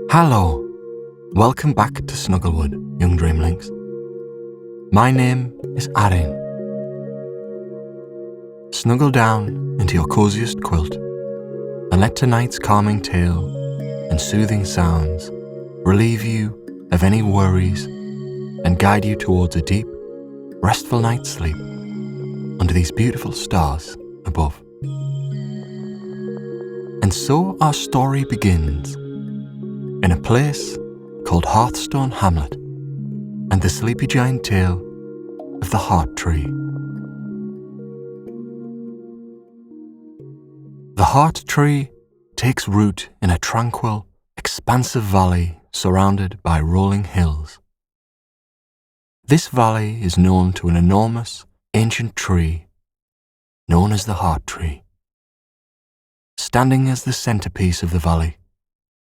Hello, welcome back to Snugglewood, young Dreamlynx. My name is Arin. Snuggle down into your coziest quilt and let tonight's calming tale and soothing sounds relieve you of any worries and guide you towards a deep, restful night's sleep under these beautiful stars above. And so our story begins in a place called Hearthstone Hamlet and the sleepy giant tale of the heart tree. The heart tree takes root in a tranquil, expansive valley surrounded by rolling hills. This valley is known to an enormous, ancient tree known as the heart tree. Standing as the centerpiece of the valley,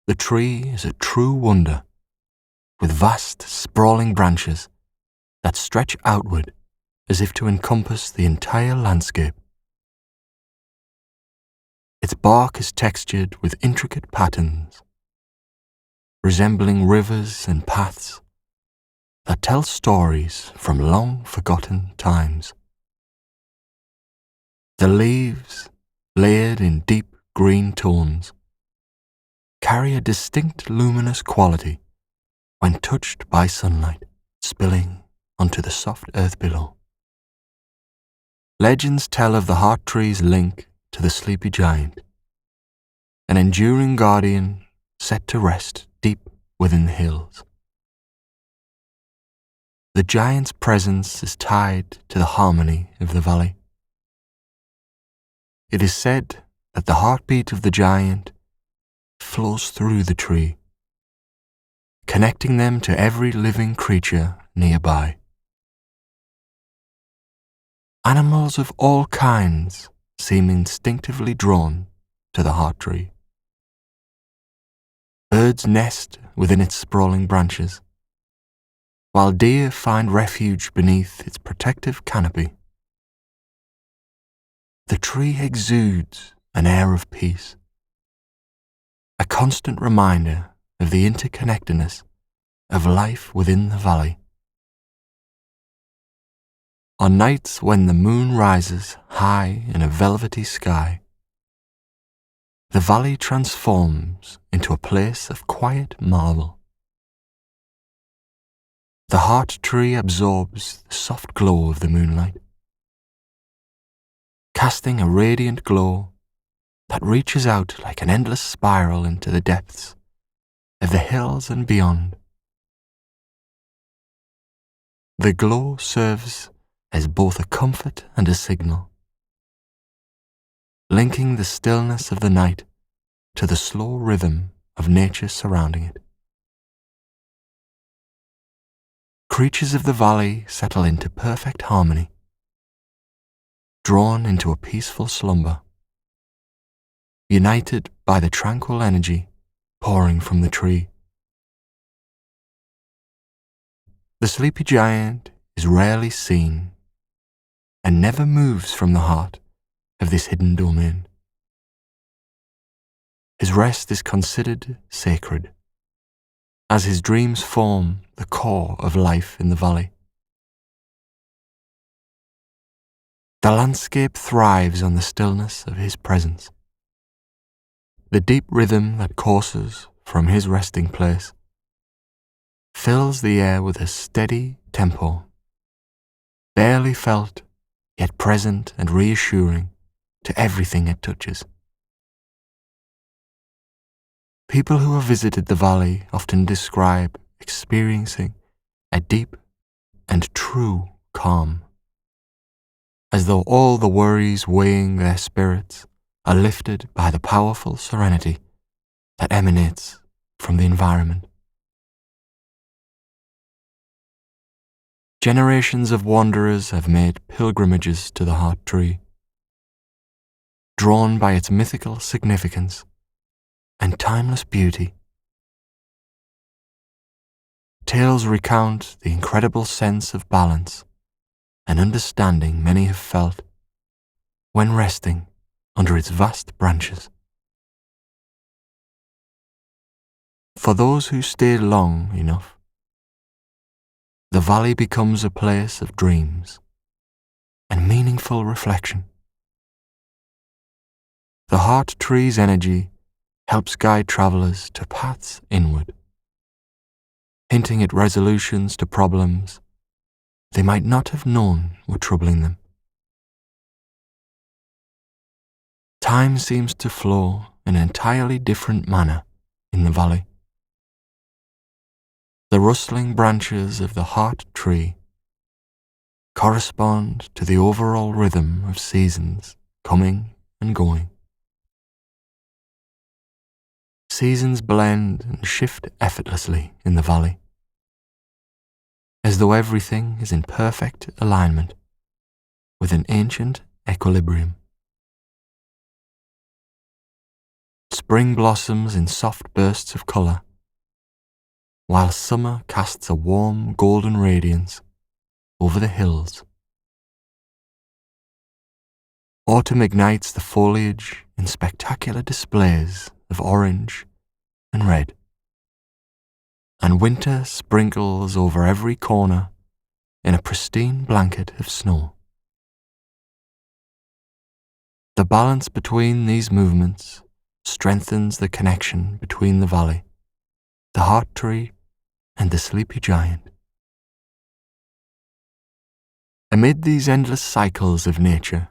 the tree is a true wonder, with vast, sprawling branches that stretch outward as if to encompass the entire landscape. Its bark is textured with intricate patterns, resembling rivers and paths that tell stories from long forgotten times. The leaves, layered in deep green tones, carry a distinct luminous quality when touched by sunlight spilling onto the soft earth below. Legends tell of the heart tree's link to the sleepy giant, an enduring guardian set to rest deep within the hills. The giant's presence is tied to the harmony of the valley. It is said that the heartbeat of the giant flows through the tree, connecting them to every living creature nearby. Animals of all kinds seem instinctively drawn to the heart tree. Birds nest within its sprawling branches, while deer find refuge beneath its protective canopy. The tree exudes an air of peace, a constant reminder of the interconnectedness of life within the valley. On nights when the moon rises high in a velvety sky, the valley transforms into a place of quiet marvel. The heart tree absorbs the soft glow of the moonlight, casting a radiant glow that reaches out like an endless spiral into the depths of the hills and beyond. The glow serves as both a comfort and a signal, linking the stillness of the night to the slow rhythm of nature surrounding it. Creatures of the valley settle into perfect harmony, drawn into a peaceful slumber, united by the tranquil energy pouring from the tree. The sleepy giant is rarely seen and never moves from the heart of this hidden domain. His rest is considered sacred, as his dreams form the core of life in the valley. The landscape thrives on the stillness of his presence. The deep rhythm that courses from his resting place fills the air with a steady tempo, barely felt, yet present and reassuring to everything it touches. People who have visited the valley often describe experiencing a deep and true calm, as though all the worries weighing their spirits are lifted by the powerful serenity that emanates from the environment. Generations of wanderers have made pilgrimages to the heart tree, drawn by its mythical significance and timeless beauty. Tales recount the incredible sense of balance and understanding many have felt when resting under its vast branches. For those who stay long enough, the valley becomes a place of dreams and meaningful reflection. The heart tree's energy helps guide travellers to paths inward, hinting at resolutions to problems they might not have known were troubling them. Time seems to flow in an entirely different manner in the valley. The rustling branches of the heart tree correspond to the overall rhythm of seasons coming and going. Seasons blend and shift effortlessly in the valley, as though everything is in perfect alignment with an ancient equilibrium. Spring blossoms in soft bursts of colour, while summer casts a warm golden radiance over the hills. Autumn ignites the foliage in spectacular displays of orange and red, and winter sprinkles over every corner in a pristine blanket of snow. The balance between these movements strengthens the connection between the valley, the heart tree, and the sleepy giant. Amid these endless cycles of nature,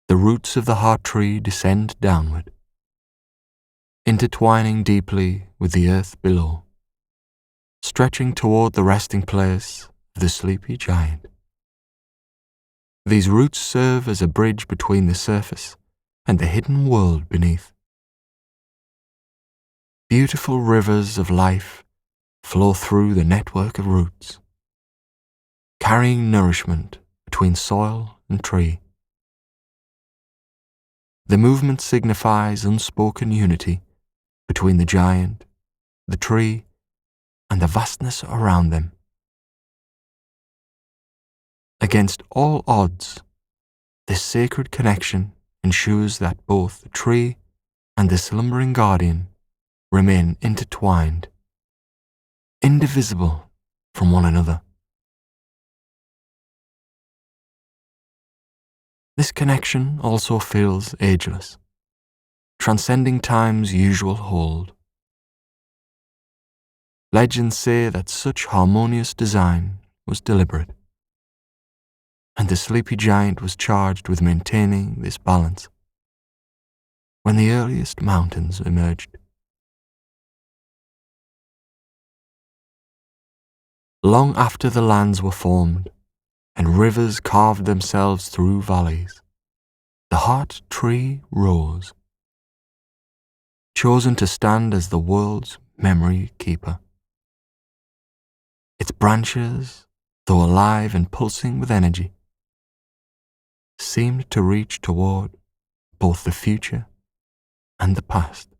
the roots of the heart tree descend downward, intertwining deeply with the earth below, stretching toward the resting place of the sleepy giant. These roots serve as a bridge between the surface and the hidden world beneath. Beautiful rivers of life flow through the network of roots, carrying nourishment between soil and tree. The movement signifies unspoken unity between the giant, the tree, and the vastness around them. Against all odds, this sacred connection ensures that both the tree and the slumbering guardian remain intertwined, indivisible from one another. This connection also feels ageless, transcending time's usual hold. Legends say that such harmonious design was deliberate, and the sleepy giant was charged with maintaining this balance when the earliest mountains emerged. Long after the lands were formed and rivers carved themselves through valleys, the heart tree rose, chosen to stand as the world's memory keeper. Its branches, though alive and pulsing with energy, seemed to reach toward both the future and the past.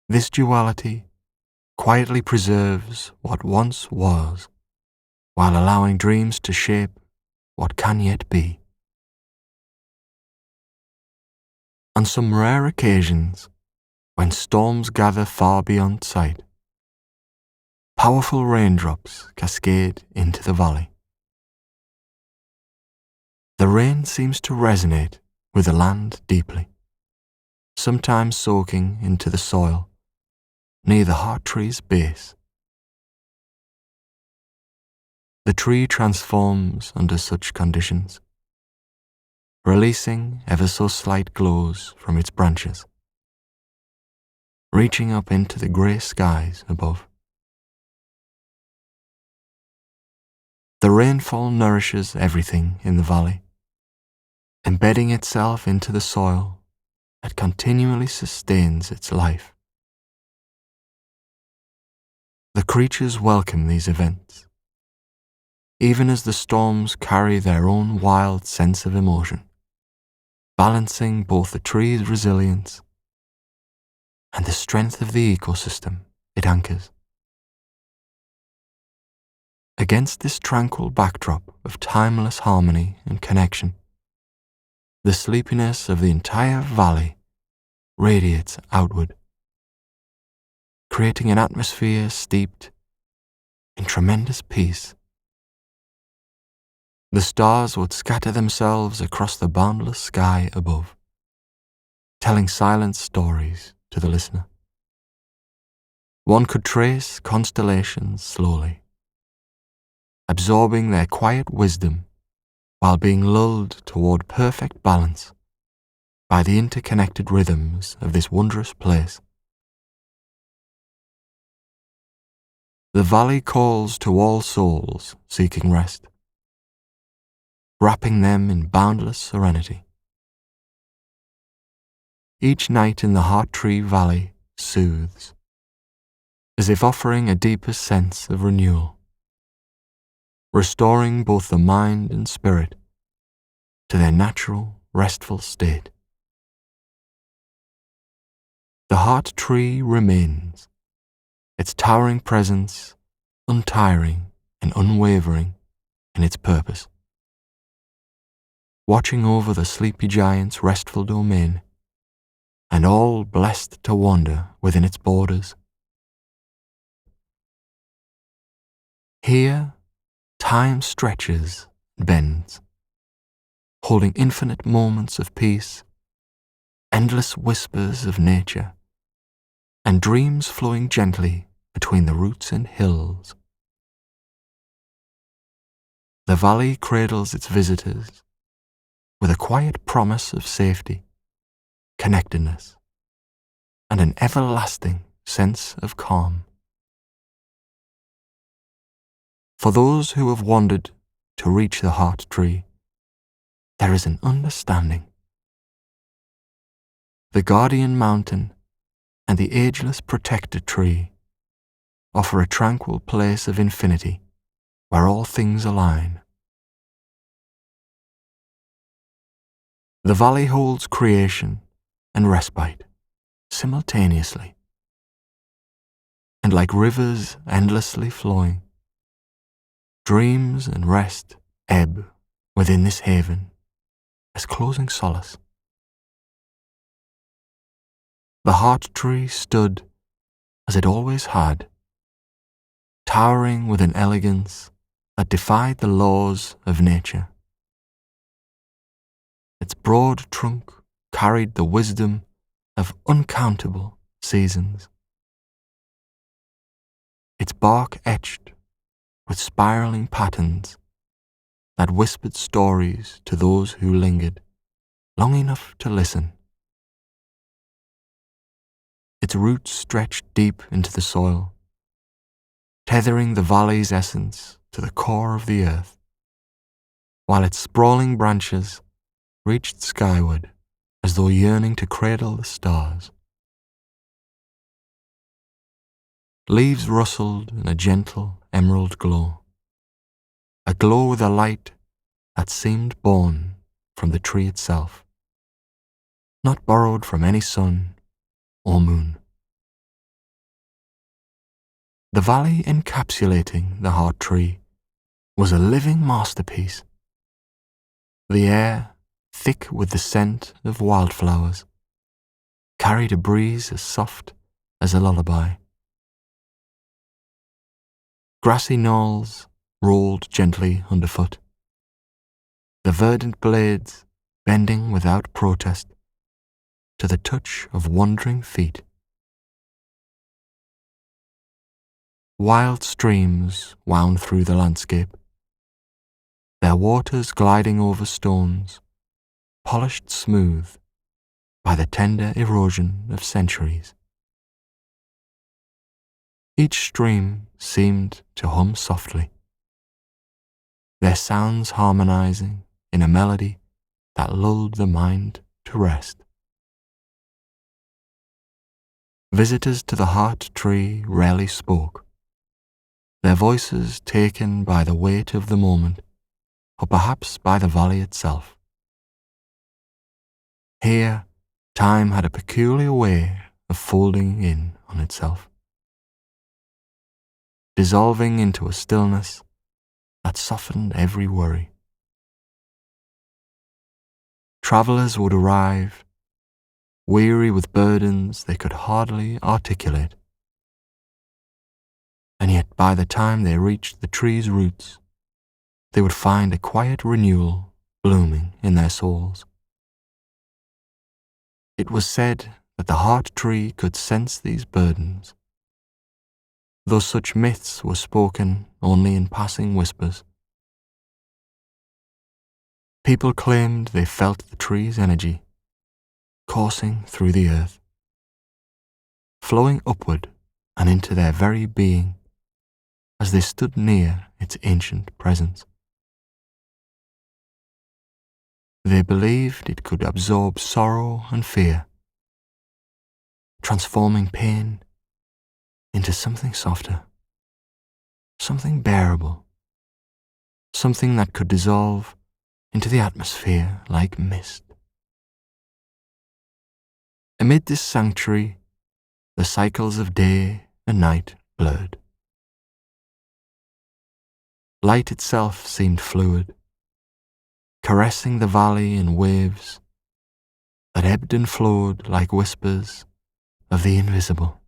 This duality quietly preserves what once was, while allowing dreams to shape what can yet be. On some rare occasions, when storms gather far beyond sight, powerful raindrops cascade into the valley. The rain seems to resonate with the land deeply, sometimes soaking into the soil near the heart tree's base. The tree transforms under such conditions, releasing ever so slight glows from its branches, reaching up into the grey skies above. The rainfall nourishes everything in the valley, embedding itself into the soil that continually sustains its life. The creatures welcome these events, even as the storms carry their own wild sense of emotion, balancing both the tree's resilience and the strength of the ecosystem it anchors. Against this tranquil backdrop of timeless harmony and connection, the sleepiness of the entire valley radiates outward, creating an atmosphere steeped in tremendous peace. The stars would scatter themselves across the boundless sky above, telling silent stories to the listener. One could trace constellations slowly, absorbing their quiet wisdom while being lulled toward perfect balance by the interconnected rhythms of this wondrous place. The valley calls to all souls seeking rest, wrapping them in boundless serenity. Each night in the Heart Tree Valley soothes, as if offering a deeper sense of renewal, restoring both the mind and spirit to their natural, restful state. The Heart Tree remains, its towering presence untiring and unwavering in its purpose, watching over the sleepy giant's restful domain, and all blessed to wander within its borders. Here, time stretches and bends, holding infinite moments of peace, endless whispers of nature, and dreams flowing gently between the roots and hills. The valley cradles its visitors with a quiet promise of safety, connectedness, and an everlasting sense of calm. For those who have wandered to reach the Heart Tree, there is an understanding. The guardian mountain and the ageless protector tree offer a tranquil place of infinity where all things align. The valley holds creation and respite simultaneously, and like rivers endlessly flowing, dreams and rest ebb within this haven as closing solace. The Heart Tree stood as it always had, towering with an elegance that defied the laws of nature. Its broad trunk carried the wisdom of uncountable seasons, its bark etched with spiraling patterns that whispered stories to those who lingered long enough to listen. Its roots stretched deep into the soil, tethering the valley's essence to the core of the earth, while its sprawling branches reached skyward as though yearning to cradle the stars. Leaves rustled in a gentle emerald glow, a glow with a light that seemed born from the tree itself, not borrowed from any sun or moon. The valley encapsulating the Heart Tree was a living masterpiece. The air, thick with the scent of wildflowers, carried a breeze as soft as a lullaby. Grassy knolls rolled gently underfoot, the verdant blades bending without protest to the touch of wandering feet. Wild streams wound through the landscape, their waters gliding over stones, polished smooth by the tender erosion of centuries. Each stream seemed to hum softly, their sounds harmonizing in a melody that lulled the mind to rest. Visitors to the Heart Tree rarely spoke, their voices taken by the weight of the moment, or perhaps by the valley itself. Here, time had a peculiar way of folding in on itself, dissolving into a stillness that softened every worry. Travellers would arrive, weary with burdens they could hardly articulate, and yet by the time they reached the tree's roots, they would find a quiet renewal blooming in their souls. It was said that the heart tree could sense these burdens, though such myths were spoken only in passing whispers. People claimed they felt the tree's energy coursing through the earth, flowing upward and into their very being as they stood near its ancient presence. They believed it could absorb sorrow and fear, transforming pain into something softer, something bearable, something that could dissolve into the atmosphere like mist. Amid this sanctuary, the cycles of day and night blurred. Light itself seemed fluid, caressing the valley in waves that ebbed and flowed like whispers of the invisible.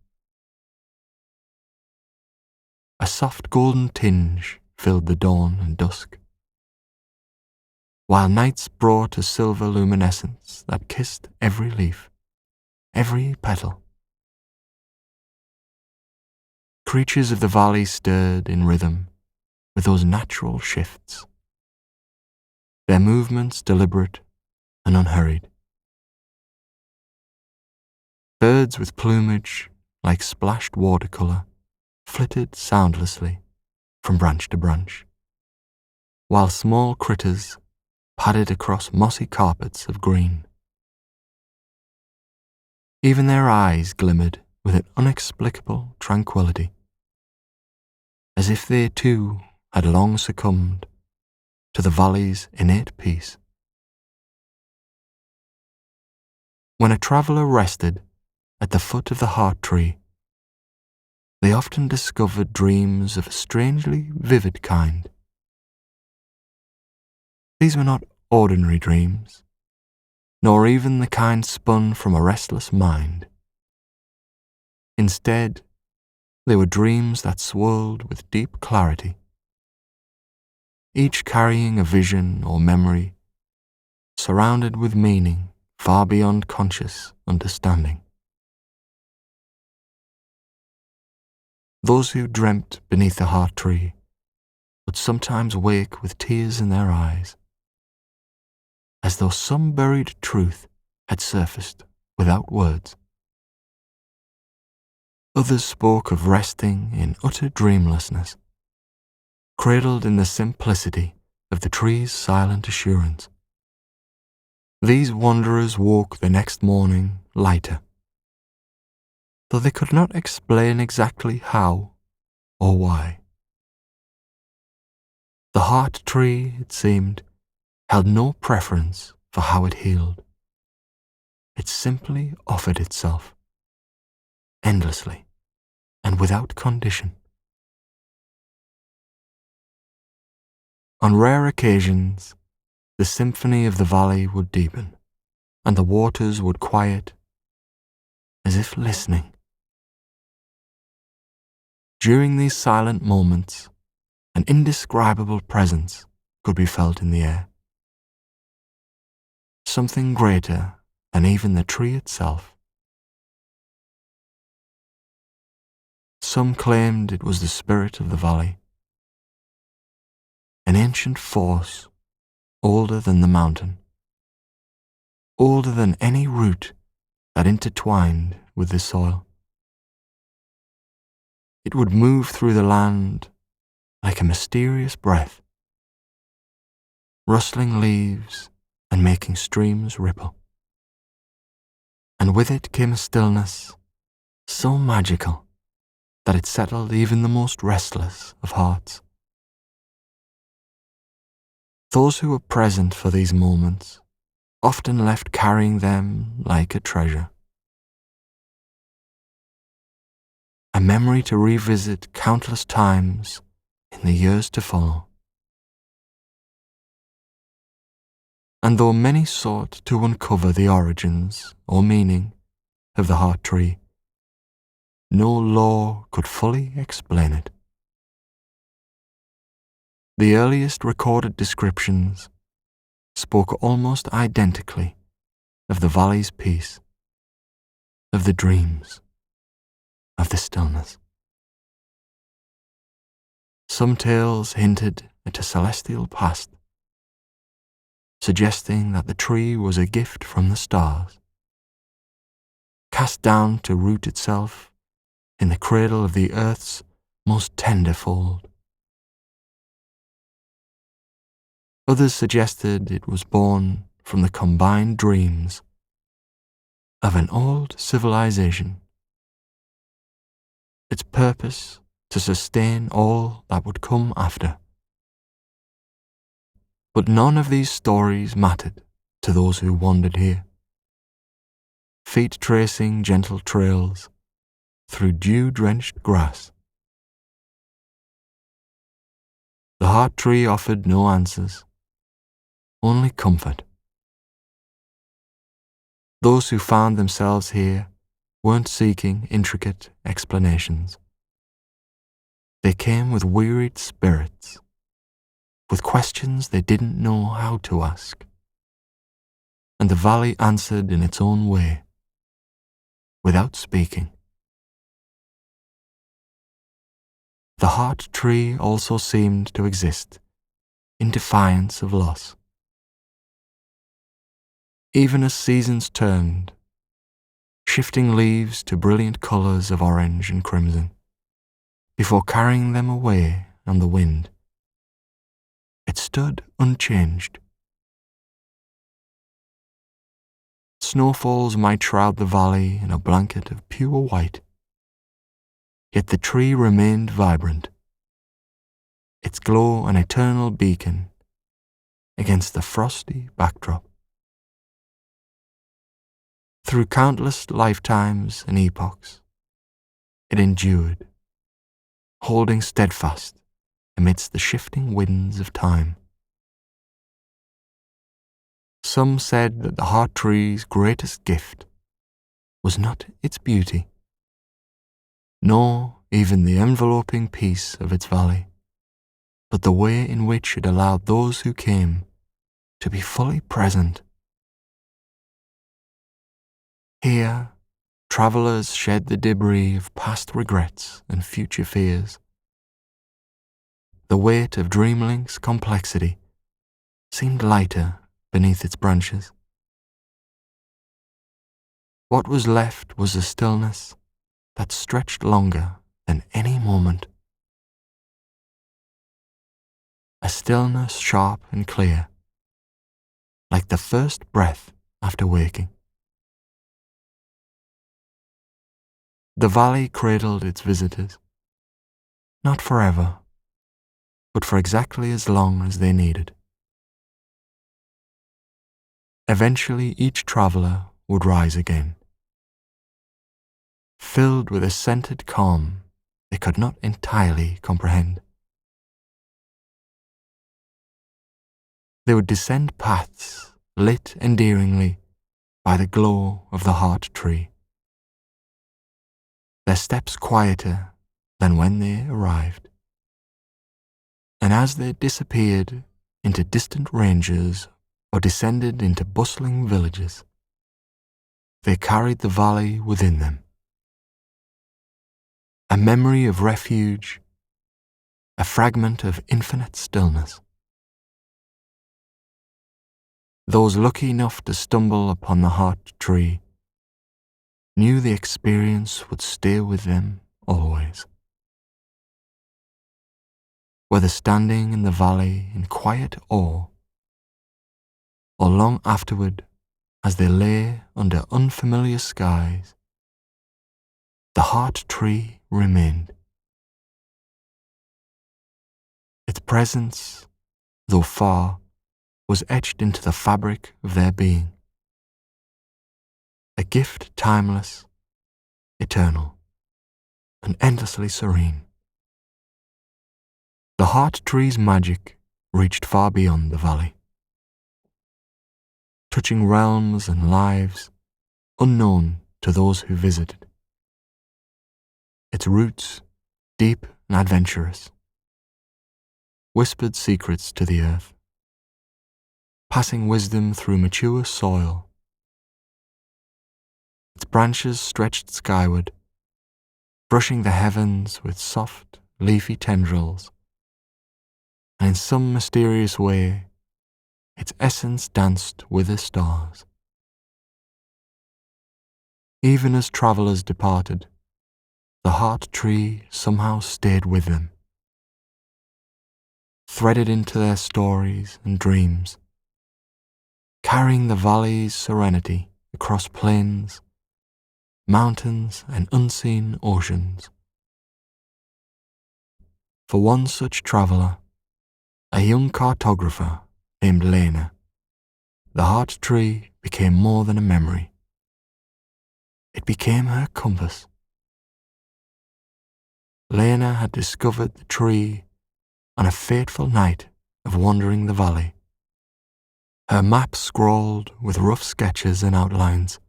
A soft golden tinge filled the dawn and dusk, while nights brought a silver luminescence that kissed every leaf, every petal. Creatures of the valley stirred in rhythm with those natural shifts, their movements deliberate and unhurried. Birds with plumage like splashed watercolour flitted soundlessly from branch to branch, while small critters padded across mossy carpets of green. Even their eyes glimmered with an inexplicable tranquillity, as if they too had long succumbed to the valley's innate peace. When a traveller rested at the foot of the heart tree, they often discovered dreams of a strangely vivid kind. These were not ordinary dreams, nor even the kind spun from a restless mind. Instead, they were dreams that swirled with deep clarity, each carrying a vision or memory, surrounded with meaning far beyond conscious understanding. Those who dreamt beneath the heart tree would sometimes wake with tears in their eyes, as though some buried truth had surfaced without words. Others spoke of resting in utter dreamlessness, cradled in the simplicity of the tree's silent assurance. These wanderers woke the next morning lighter, though they could not explain exactly how or why. The heart tree, it seemed, held no preference for how it healed. It simply offered itself, endlessly and without condition. On rare occasions, the symphony of the valley would deepen, and the waters would quiet, as if listening. During these silent moments, an indescribable presence could be felt in the air, something greater than even the tree itself. Some claimed it was the spirit of the valley, an ancient force older than the mountain, older than any root that intertwined with the soil. It would move through the land like a mysterious breath, rustling leaves and making streams ripple. And with it came a stillness so magical that it settled even the most restless of hearts. Those who were present for these moments often left carrying them like a treasure, a memory to revisit countless times in the years to follow. And though many sought to uncover the origins or meaning of the heart tree, no law could fully explain it. The earliest recorded descriptions spoke almost identically of the valley's peace, of the dreams, of the stillness. Some tales hinted at a celestial past, suggesting that the tree was a gift from the stars, cast down to root itself in the cradle of the earth's most tender fold. Others suggested it was born from the combined dreams of an old civilization, its purpose to sustain all that would come after. But none of these stories mattered to those who wandered here, feet tracing gentle trails through dew-drenched grass. The heart tree offered no answers, only comfort. Those who found themselves here weren't seeking intricate explanations. They came with wearied spirits, with questions they didn't know how to ask. And the valley answered in its own way, without speaking. The heart tree also seemed to exist in defiance of loss. Even as seasons turned, shifting leaves to brilliant colours of orange and crimson, before carrying them away on the wind, it stood unchanged. Snowfalls might shroud the valley in a blanket of pure white, yet the tree remained vibrant, its glow an eternal beacon against the frosty backdrop. Through countless lifetimes and epochs, it endured, holding steadfast amidst the shifting winds of time. Some said that the heart tree's greatest gift was not its beauty, nor even the enveloping peace of its valley, but the way in which it allowed those who came to be fully present. Here, travellers shed the debris of past regrets and future fears. The weight of Dreamlynx complexity seemed lighter beneath its branches. What was left was a stillness that stretched longer than any moment. A stillness sharp and clear, like the first breath after waking. The valley cradled its visitors, not forever, but for exactly as long as they needed. Eventually each traveller would rise again, filled with a scented calm they could not entirely comprehend. They would descend paths lit endearingly by the glow of the heart tree, their steps quieter than when they arrived. And as they disappeared into distant ranges or descended into bustling villages, they carried the valley within them. A memory of refuge, a fragment of infinite stillness. Those lucky enough to stumble upon the heart tree knew the experience would stay with them always. Whether standing in the valley in quiet awe, or long afterward as they lay under unfamiliar skies, the heart tree remained. Its presence, though far, was etched into the fabric of their being. A gift timeless, eternal, and endlessly serene. The heart tree's magic reached far beyond the valley, touching realms and lives unknown to those who visited. Its roots, deep and adventurous, whispered secrets to the earth, passing wisdom through mature soil. Its branches stretched skyward, brushing the heavens with soft, leafy tendrils, and in some mysterious way, its essence danced with the stars. Even as travellers departed, the heart tree somehow stayed with them, threaded into their stories and dreams, carrying the valley's serenity across plains, mountains, and unseen oceans. For one such traveller, a young cartographer named Lena, the heart tree became more than a memory. It became her compass. Lena had discovered the tree on a fateful night of wandering the valley, her map scrawled with rough sketches and outlines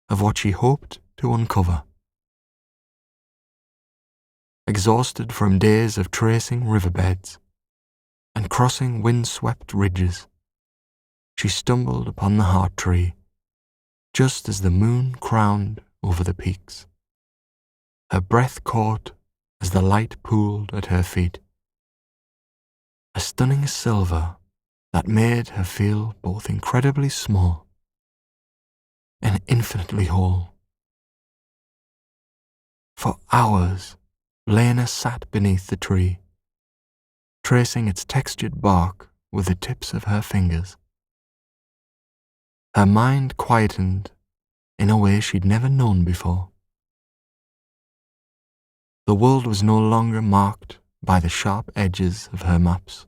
of what she hoped to uncover. Exhausted from days of tracing riverbeds and crossing wind-swept ridges, she stumbled upon the heart tree just as the moon crowned over the peaks. Her breath caught as the light pooled at her feet, a stunning silver that made her feel both incredibly small and infinitely whole. For hours, Lena sat beneath the tree, tracing its textured bark with the tips of her fingers. Her mind quietened in a way she'd never known before. The world was no longer marked by the sharp edges of her maps,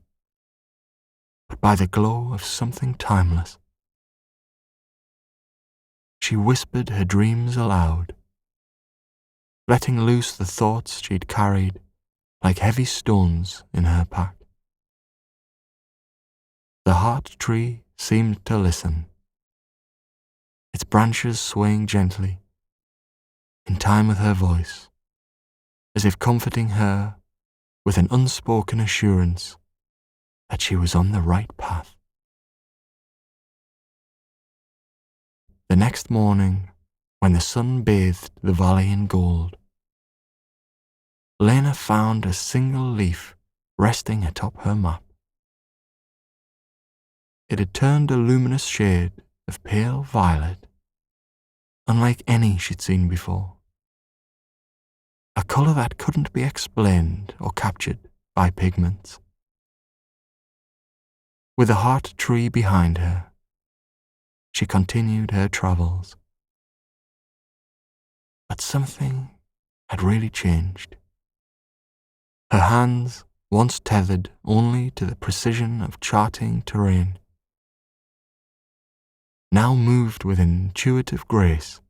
but by the glow of something timeless. She whispered her dreams aloud, letting loose the thoughts she'd carried like heavy stones in her pack. The heart tree seemed to listen, its branches swaying gently, in time with her voice, as if comforting her with an unspoken assurance that she was on the right path. The next morning, when the sun bathed the valley in gold, Lena found a single leaf resting atop her map. It had turned a luminous shade of pale violet, unlike any she'd seen before. A colour that couldn't be explained or captured by pigments. With the heart tree behind her, she continued her travels. But something had really changed. Her hands, once tethered only to the precision of charting terrain, now moved with an intuitive grace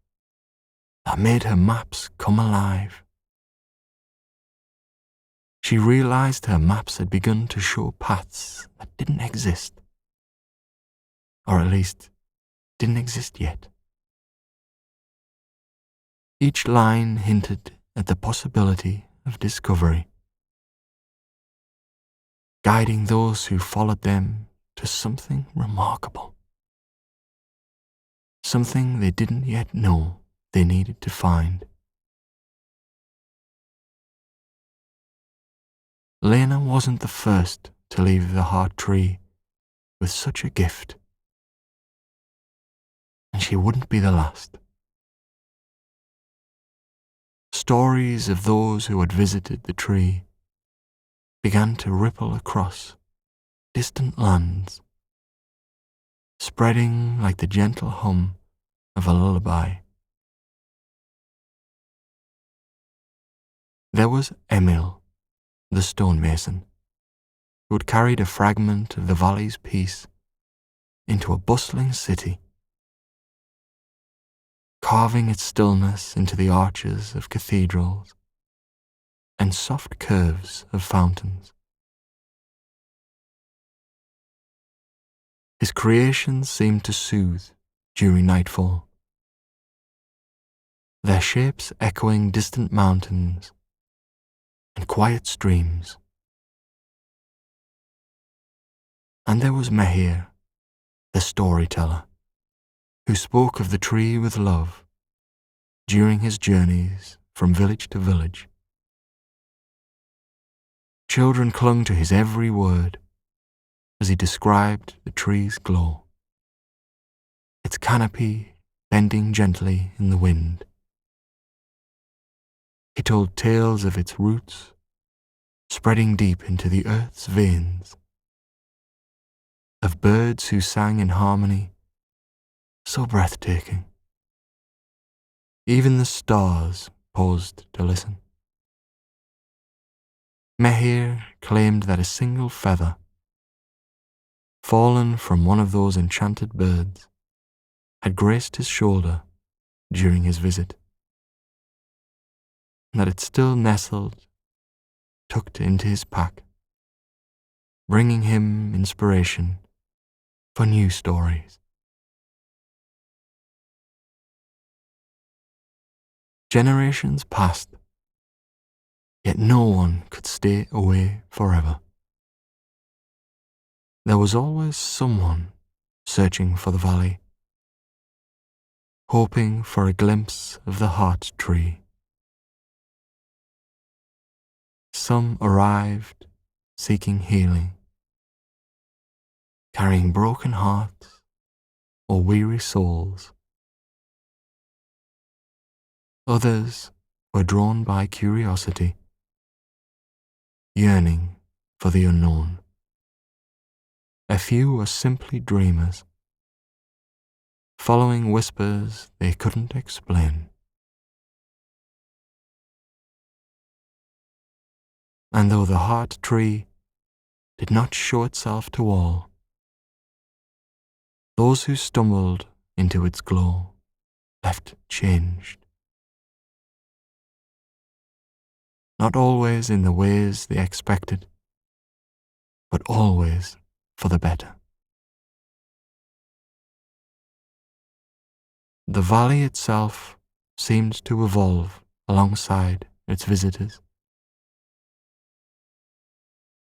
that made her maps come alive. She realized her maps had begun to show paths that didn't exist, or at least didn't exist yet. Each line hinted at the possibility of discovery, guiding those who followed them to something remarkable, something they didn't yet know they needed to find. Lena wasn't the first to leave the heart tree with such a gift, and she wouldn't be the last. Stories of those who had visited the tree began to ripple across distant lands, spreading like the gentle hum of a lullaby. There was Emil, the stonemason, who had carried a fragment of the valley's peace into a bustling city, carving its stillness into the arches of cathedrals and soft curves of fountains. His creations seemed to soothe during nightfall, their shapes echoing distant mountains and quiet streams. And there was Mehir, the storyteller, who spoke of the tree with love during his journeys from village to village. Children clung to his every word as he described the tree's glow, its canopy bending gently in the wind. He told tales of its roots spreading deep into the earth's veins, of birds who sang in harmony so breathtaking. Even the stars paused to listen. Mehir claimed that a single feather, fallen from one of those enchanted birds, had graced his shoulder during his visit, and that it still nestled, tucked into his pack, bringing him inspiration for new stories. Generations passed, yet no one could stay away forever. There was always someone searching for the valley, hoping for a glimpse of the heart tree. Some arrived seeking healing, carrying broken hearts or weary souls. Others were drawn by curiosity, yearning for the unknown. A few were simply dreamers, following whispers they couldn't explain. And though the heart tree did not show itself to all, those who stumbled into its glow left changed. Not always in the ways they expected, but always for the better. The valley itself seemed to evolve alongside its visitors,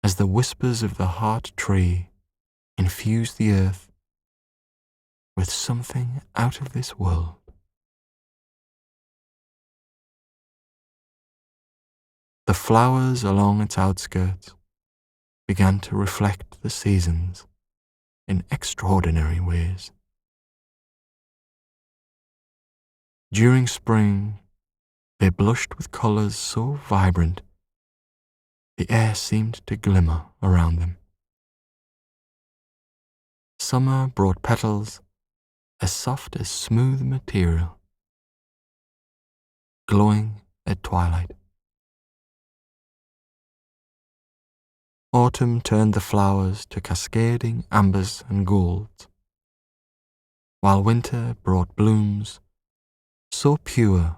as the whispers of the heart tree infused the earth with something out of this world. The flowers along its outskirts began to reflect the seasons in extraordinary ways. During spring, they blushed with colours so vibrant, the air seemed to glimmer around them. Summer brought petals as soft as smooth material, glowing at twilight. Autumn turned the flowers to cascading ambers and golds, while winter brought blooms so pure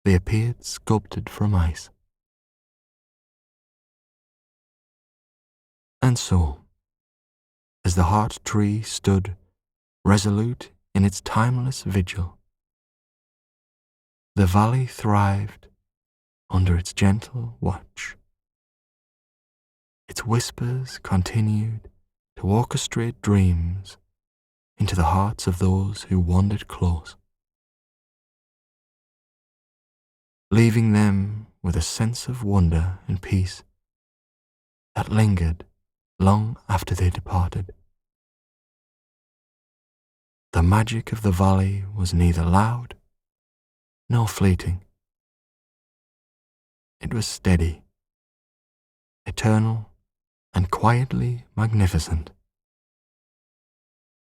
they appeared sculpted from ice. And so, as the heart tree stood resolute in its timeless vigil, the valley thrived under its gentle watch. Its whispers continued to orchestrate dreams into the hearts of those who wandered close, leaving them with a sense of wonder and peace that lingered long after they departed. The magic of the valley was neither loud nor fleeting. It was steady, eternal, and quietly magnificent,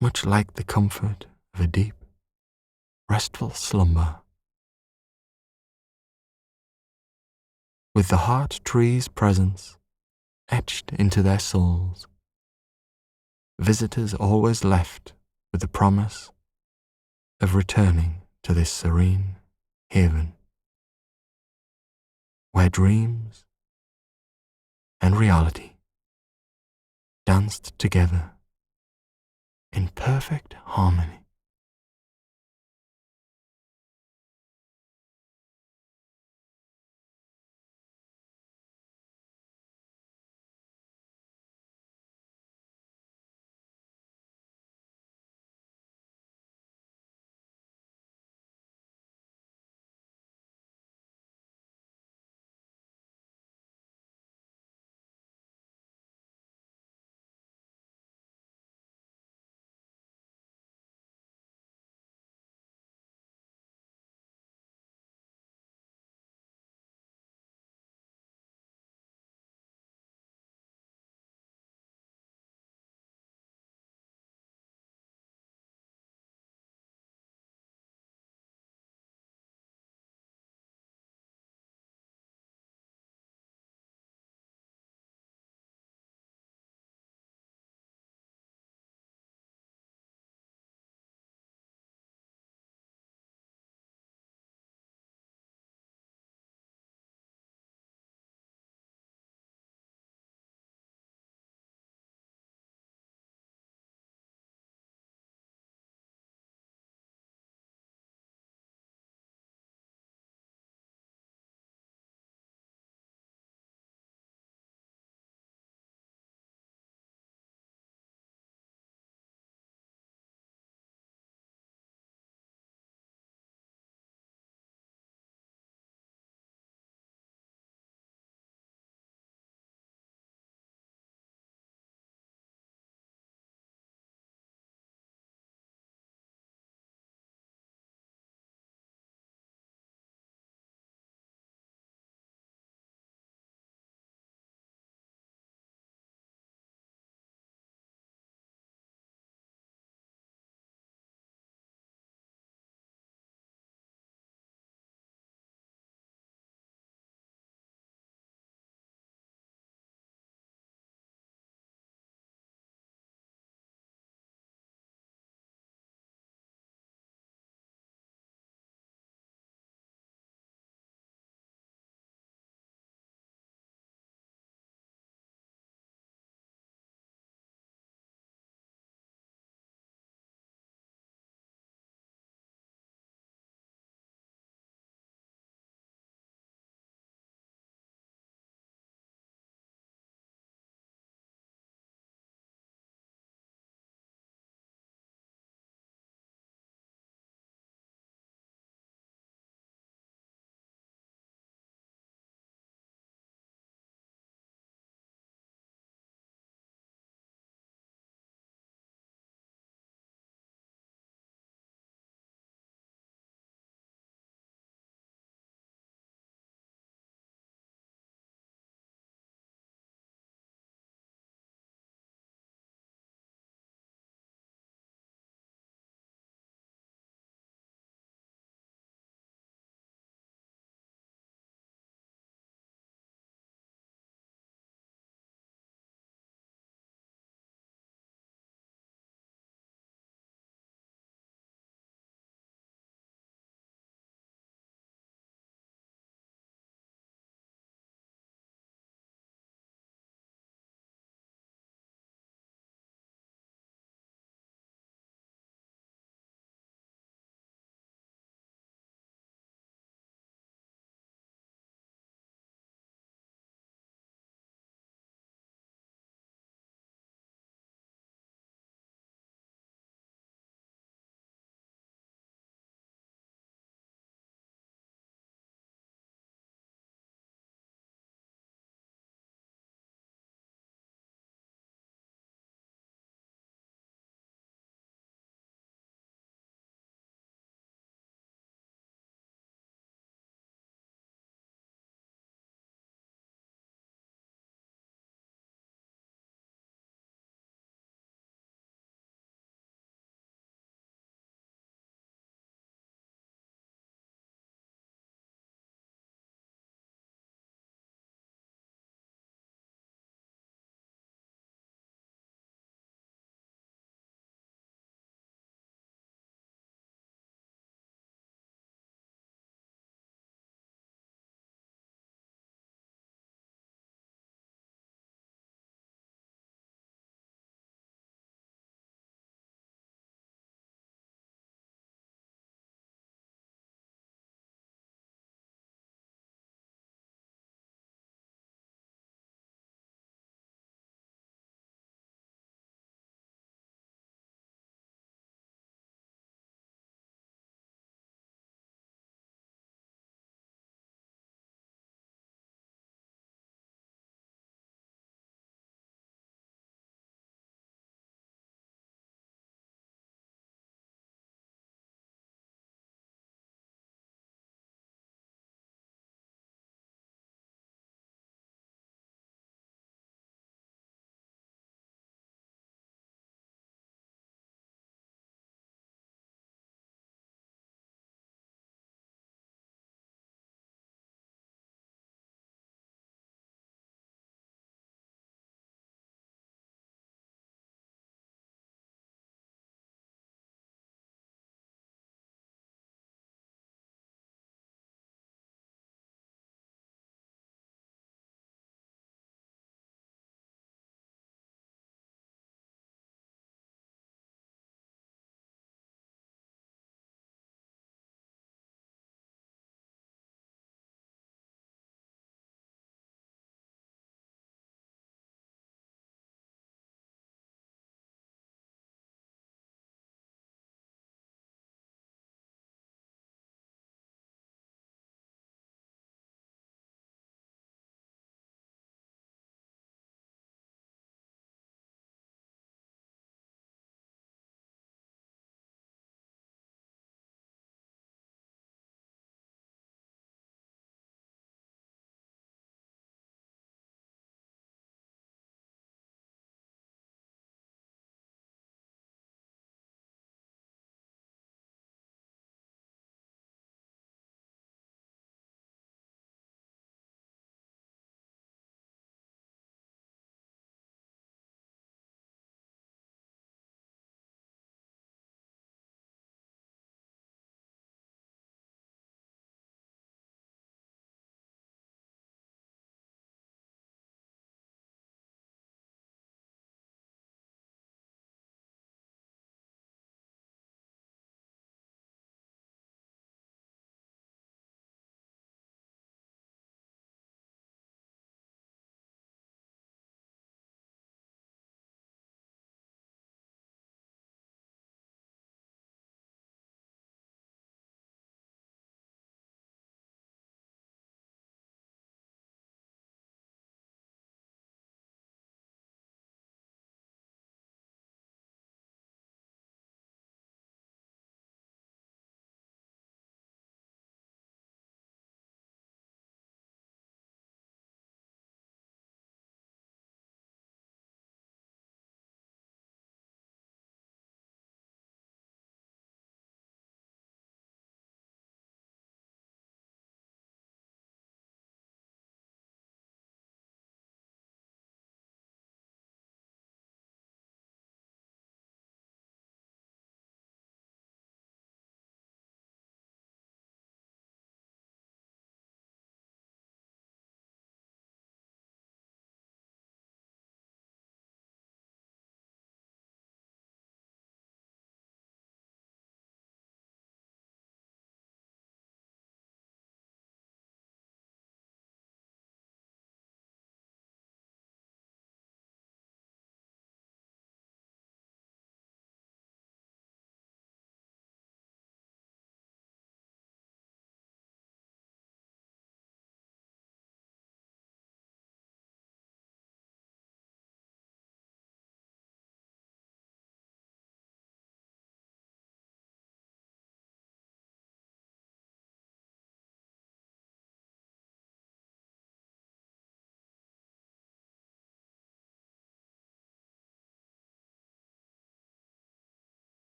much like the comfort of a deep, restful slumber. With the heart tree's presence etched into their souls, visitors always left with the promise of returning to this serene haven, where dreams and reality danced together in perfect harmony.